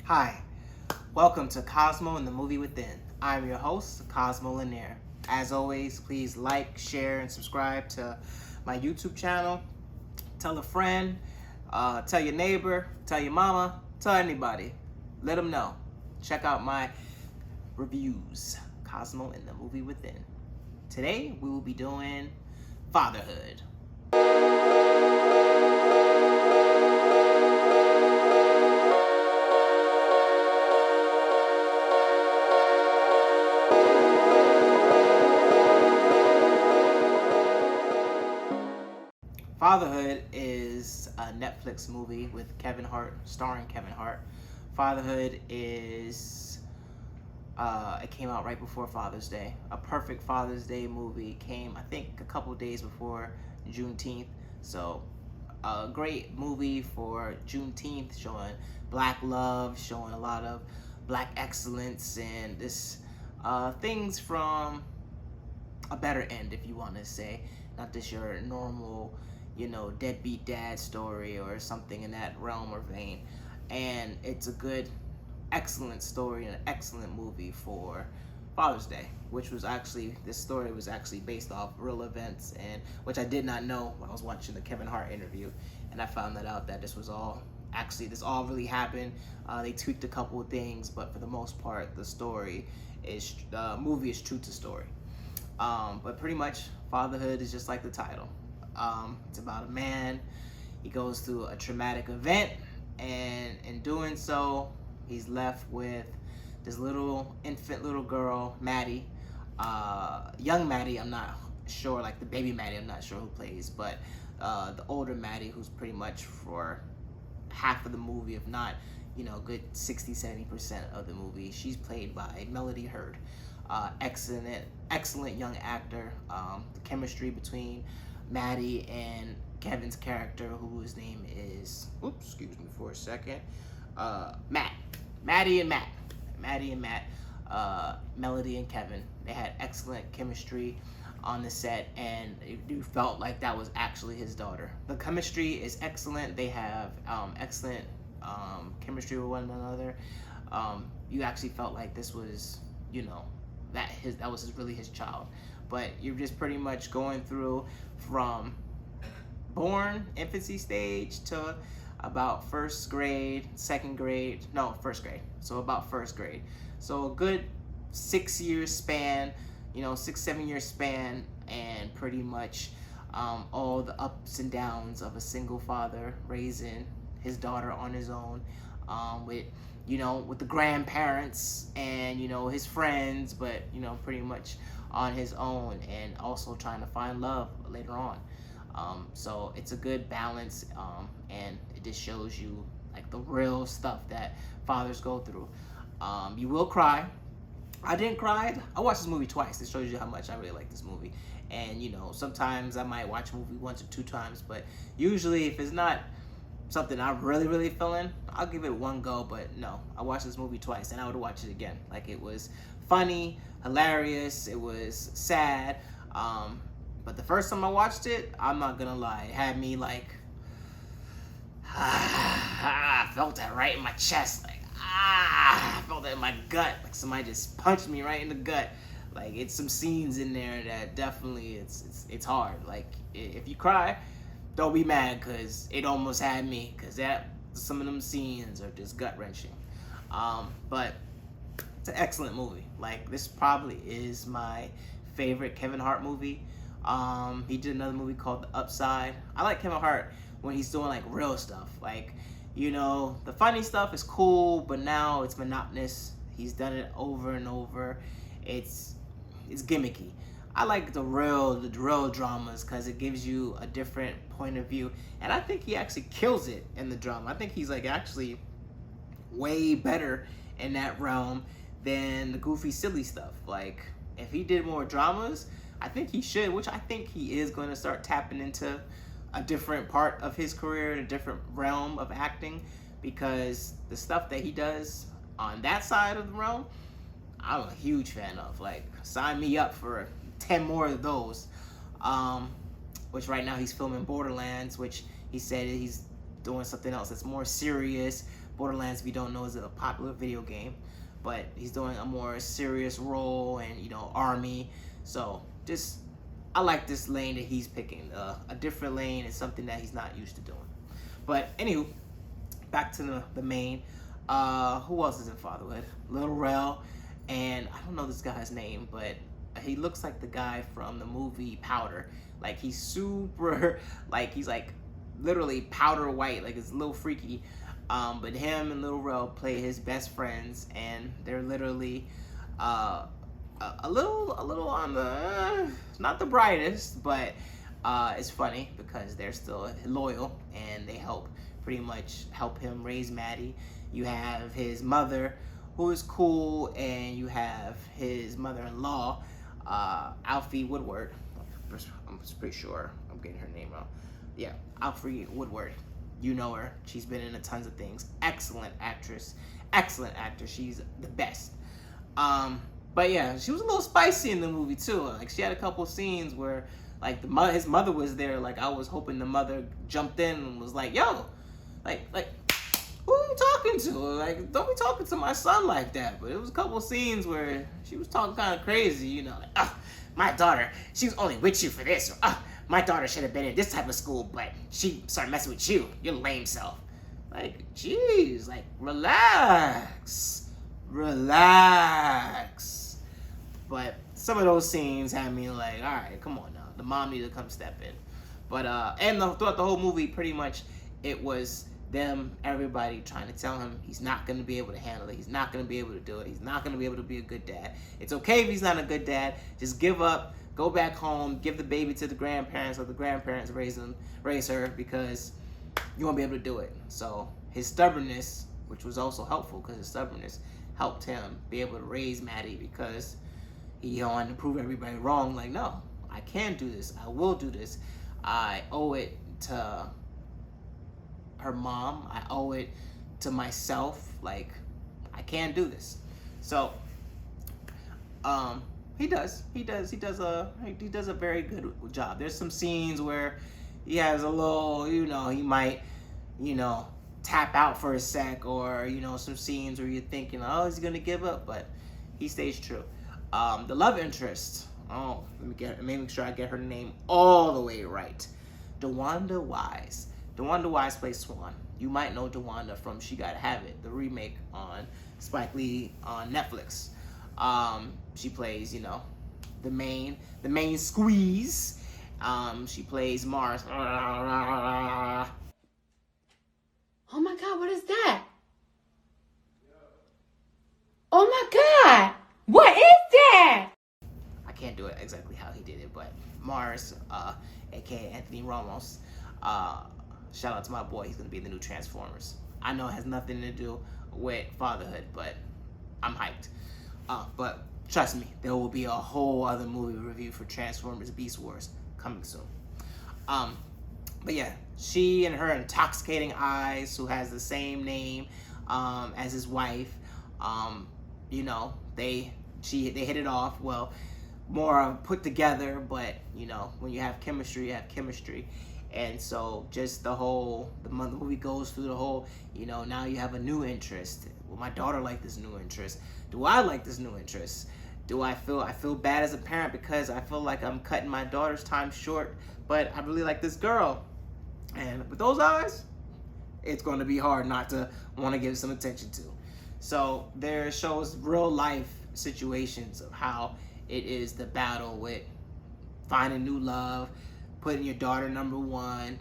Hi, welcome to Cosmo and the Movie Within. I'm your host, Cosmo Lanier. As always, please like, share, and subscribe to my YouTube channel. Tell a friend, tell your neighbor, tell your mama, tell anybody. Let them know. Check out my reviews, Cosmo and the Movie Within. Today, we will be doing Fatherhood. Fatherhood is a Netflix movie with Kevin Hart, starring Kevin Hart. Fatherhood is, it came out right before Father's Day. A perfect Father's Day movie came, I think, a couple days before Juneteenth. So, a great movie for Juneteenth, showing Black love, showing a lot of Black excellence, and this things from a better end, if you want to say. Not just your normal, deadbeat dad story or something in that realm or vein. And it's a good, excellent story and an excellent movie for Father's Day, which was actually, this story was actually based off real events, and which I did not know when I was watching the Kevin Hart interview. And I found that out that this all really happened. They tweaked a couple of things, but for the most part, the movie is true to story. But pretty much, Fatherhood is just like the title. It's about a man. He goes through a traumatic event, and in doing so, he's left with this infant little girl, Maddie. Young Maddie, I'm not sure, like the baby Maddie, I'm not sure who plays, but the older Maddie, who's pretty much for half of the movie, if not, good 60-70% of the movie, she's played by Melody Hurd. Excellent young actor. The chemistry between Maddie and Kevin's character, whose name is, excuse me for a second, Matt. Maddie and Matt. Melody and Kevin. They had excellent chemistry on the set, and you felt like that was actually his daughter. The chemistry is excellent. They have excellent chemistry with one another. You actually felt like this was, that was really his child. But you're just pretty much going through from infancy stage to about first grade. So about first grade. So a good 6 year span, 6-7 year span, and pretty much all the ups and downs of a single father raising his daughter on his own, with the grandparents and, his friends, but, pretty much on his own, and also trying to find love later on. So it's a good balance, and it just shows you like the real stuff that fathers go through. You will cry. I didn't cry. I watched this movie twice. It shows you how much I really like this movie. And, sometimes I might watch a movie 1 to 2 times, but usually if it's not something I'm really, really feeling, I'll give it one go. But no, I watched this movie twice, and I would watch it again. Like, it was funny, hilarious, it was sad. But the first time I watched it, I'm not gonna lie, it had me like, I felt that right in my chest, like, I felt that in my gut, like somebody just punched me right in the gut. Like, it's some scenes in there that definitely, it's hard. Like, if you cry, don't be mad, because it almost had me, because some of them scenes are just gut-wrenching. But it's an excellent movie. Like, this probably is my favorite Kevin Hart movie. He did another movie called The Upside. I like Kevin Hart when he's doing like real stuff. Like, the funny stuff is cool, but now it's monotonous. He's done it over and over. It's gimmicky. I like the real dramas, because it gives you a different point of view, and I think he actually kills it in the drama. I think he's like actually way better in that realm than the goofy, silly stuff. Like, if he did more dramas, I think he should, which I think he is going to start tapping into a different part of his career, a different realm of acting, because the stuff that he does on that side of the realm, I'm a huge fan of. Like, sign me up for 10 more of those. Which right now he's filming Borderlands, which he said he's doing something else that's more serious, Borderlands, if you don't know, is a popular video game, but he's doing a more serious role and, you know, army. So just, I like this lane that he's picking. A different lane is something that he's not used to doing. But anywho, back to the main. Who else is in Fatherhood? Lil Rel, and I don't know this guy's name, but he looks like the guy from the movie Powder. Like, he's super, like, he's like literally powder white, like it's a little freaky. But him and Lil Rel play his best friends, and they're literally a little on the not the brightest, but it's funny because they're still loyal and they pretty much help him raise Maddie. You have his mother, who is cool, and you have his mother-in-law, Alfie Woodward. I'm pretty sure I'm getting her name wrong. Yeah, Alfie Woodward. You know her. She's been in tons of things. Excellent actress. Excellent actor. She's the best. But yeah, she was a little spicy in the movie too. Like, she had a couple scenes where, like, his mother was there. Like, I was hoping the mother jumped in and was like, "Yo, like, who are you talking to? Like, don't be talking to my son like that." But it was a couple scenes where she was talking kind of crazy, you know, like, my daughter, she was only with you for this. Or, my daughter should have been in this type of school, but she started messing with you, your lame self. Like, jeez, like, relax. But some of those scenes had me like, all right, come on now. The mom needed to come step in. But, and throughout the whole movie, pretty much, it was everybody trying to tell him he's not going to be able to handle it. He's not going to be able to do it. He's not going to be able to be a good dad. It's okay if he's not a good dad. Just give up, go back home, give the baby to the grandparents, or the grandparents raise her, because you won't be able to do it. So his stubbornness, which was also helpful, because his stubbornness helped him be able to raise Maddie, because he wanted to prove everybody wrong. Like, no, I can do this. I will do this. I owe it to her mom. I owe it to myself. Like, I can do this. So he does a very good job. There's some scenes where he has a little, you know, he might, you know, tap out for a sec, or, you know, some scenes where you're thinking, oh, is he gonna give up? But he stays true. The love interest, let me make sure I get her name all the way right. DeWanda Wise. DeWanda Wise plays Swan. You might know DeWanda from She Gotta Have It, the remake on Spike Lee on Netflix. She plays, you know, the main squeeze. She plays Mars. Oh my God, what is that? Oh my God, what is that? I can't do it exactly how he did it, but Mars, aka Anthony Ramos. Shout out to my boy. He's gonna be in the new Transformers. I know it has nothing to do with Fatherhood, but I'm hyped. But trust me, there will be a whole other movie review for Transformers Beast Wars coming soon. But yeah, she and her intoxicating eyes, who has the same name as his wife, you know, they hit it off. Well, more put together, but, you know, when you have chemistry, you have chemistry. And so just the movie goes through the whole, you know, now you have a new interest. Will my daughter like this new interest? Do I like this new interest? I feel bad as a parent because I feel like I'm cutting my daughter's time short, but I really like this girl. And with those eyes, it's going to be hard not to want to give some attention to. So there shows real life situations of how it is the battle with finding new love, putting your daughter number one.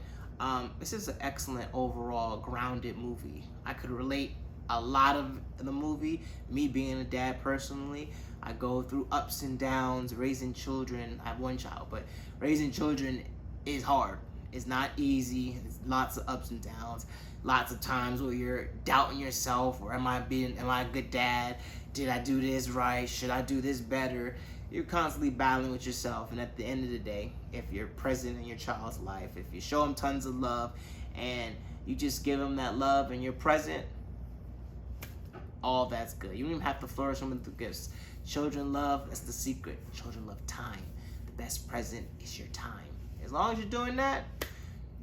This is an excellent overall grounded movie. I could relate a lot of the movie. Me being a dad personally, I go through ups and downs raising children. I have one child, but raising children is hard. It's not easy. It's lots of ups and downs. Lots of times where you're doubting yourself, or am I a good dad? Did I do this right? Should I do this better? You're constantly battling with yourself, and at the end of the day, if you're present in your child's life, if you show them tons of love, and you just give them that love, and you're present, all that's good. You don't even have to flourish them with the gifts. Children love, that's the secret. Children love time. The best present is your time. As long as you're doing that,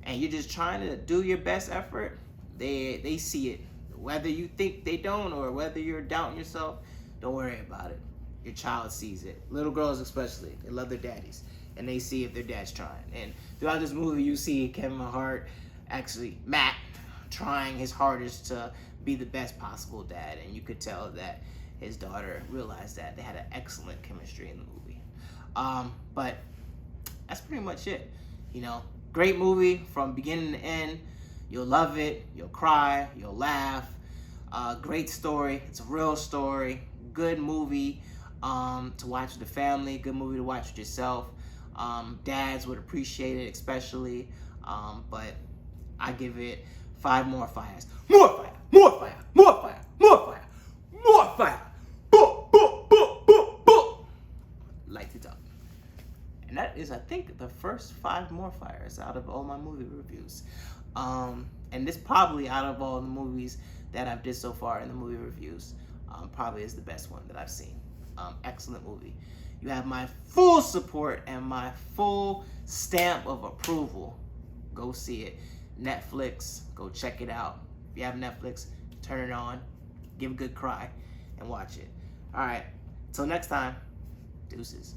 and you're just trying to do your best effort, they see it Whether you think they don't or whether you're doubting yourself, don't worry about it. Your child sees it. Little girls especially, they love their daddies. And they see if their dad's trying. And throughout this movie, you see Kevin Hart, actually Matt, trying his hardest to be the best possible dad. And you could tell that his daughter realized that they had an excellent chemistry in the movie. But that's pretty much it. You know, great movie from beginning to end. You'll love it. You'll cry. You'll laugh. Great story. It's a real story. Good movie to watch with the family. Good movie to watch with yourself. Dads would appreciate it, especially. But I give it 5 more fires. More fire. More fire. More fire. More fire. More fire. Boom, boom, boom, boom, boom. Lights it up. And that is, I think, the first 5 more fires out of all my movie reviews. And this probably, out of all the movies that I've did so far in the movie reviews, probably is the best one that I've seen. Excellent movie. You have my full support and my full stamp of approval. Go see it. Netflix, go check it out. If you have Netflix, turn it on, give a good cry, and watch it. All right, till next time, deuces.